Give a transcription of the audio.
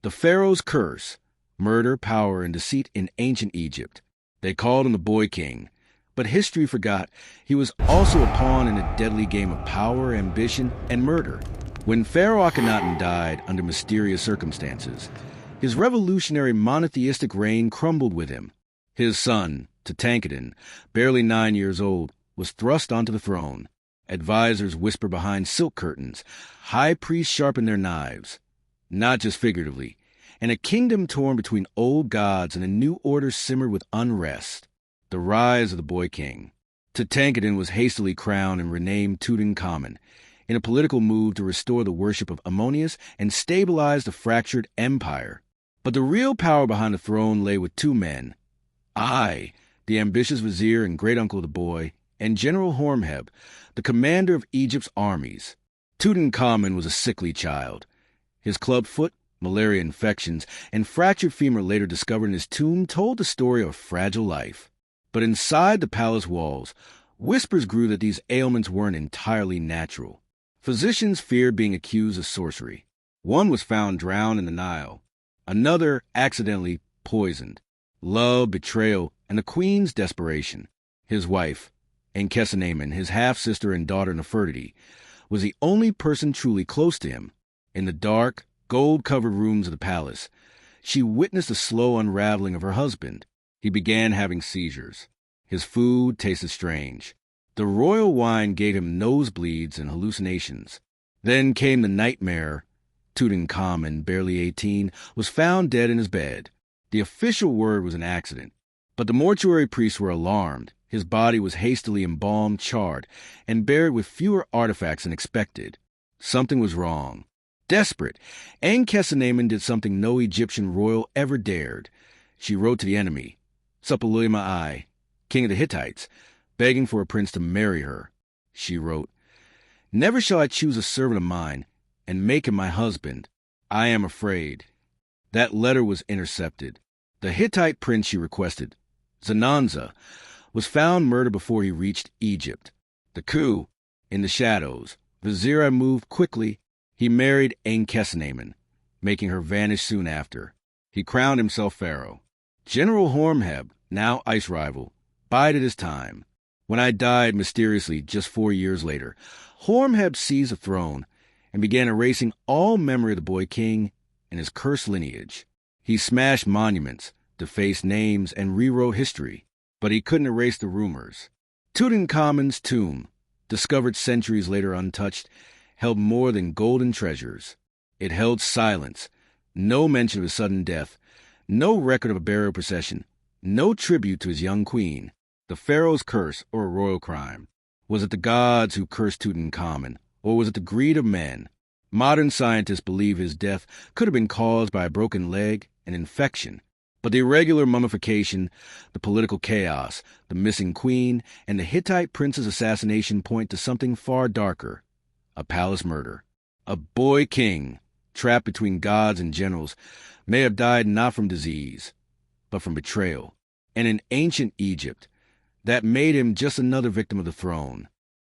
The Pharaoh's curse, murder, power, and deceit in ancient Egypt. They called him the Boy King, but history forgot he was also a pawn in a deadly game of power, ambition, and murder. When Pharaoh Akhenaten died under mysterious circumstances, his revolutionary monotheistic reign crumbled with him. His son, Tutankhamun, barely 9 years old, was thrust onto the throne. Advisors whisper behind silk curtains. High priests sharpen their knives. Not just figuratively. And a kingdom torn between old gods and a new order simmered with unrest. The rise of the Boy King. Tutankhamun was hastily crowned and renamed Tutankhamun, in a political move to restore the worship of Ammonius and stabilize the fractured empire. But the real power behind the throne lay with two men. I, the ambitious vizier and great-uncle of the boy, and General Horemheb, the commander of Egypt's armies. Tutankhamun was a sickly child. His club foot, malaria infections, and fractured femur later discovered in his tomb told the story of a fragile life. But inside the palace walls, whispers grew that these ailments weren't entirely natural. Physicians feared being accused of sorcery. One was found drowned in the Nile. Another accidentally poisoned. Love, betrayal, and the queen's desperation. His wife, Ankhesenamun, his half-sister and daughter Nefertiti, was the only person truly close to him. In the dark, gold-covered rooms of the palace, she witnessed the slow unraveling of her husband. He began having seizures. His food tasted strange. The royal wine gave him nosebleeds and hallucinations. Then came the nightmare. Tutankhamun, barely 18, was found dead in his bed. The official word was an accident, but the mortuary priests were alarmed. His body was hastily embalmed, charred, and buried with fewer artifacts than expected. Something was wrong. Desperate, Ankhesenamun did something no Egyptian royal ever dared. She wrote to the enemy, Suppiluliuma I, king of the Hittites, begging for a prince to marry her. She wrote, "Never shall I choose a servant of mine and make him my husband. I am afraid." That letter was intercepted. The Hittite prince she requested, Zannanza, was found murdered before he reached Egypt. The coup, in the shadows, Vizier moved quickly. He married Ankhesenamun, making her vanish soon after. He crowned himself pharaoh. General Horemheb, now ice rival, bided his time. When I died mysteriously just 4 years later, Horemheb seized the throne and began erasing all memory of the Boy King and his cursed lineage. He smashed monuments, defaced names, and rewrote history, but he couldn't erase the rumors. Tutankhamun's tomb, discovered centuries later untouched, held more than golden treasures. It held silence, no mention of his sudden death, no record of a burial procession, no tribute to his young queen. The pharaoh's curse, or a royal crime. Was it the gods who cursed Tutankhamun, or was it the greed of men? Modern scientists believe his death could have been caused by a broken leg, an infection. But the irregular mummification, the political chaos, the missing queen, and the Hittite prince's assassination point to something far darker. A palace murder. A boy king, trapped between gods and generals, may have died not from disease, but from betrayal. And in ancient Egypt, that made him just another victim of the throne.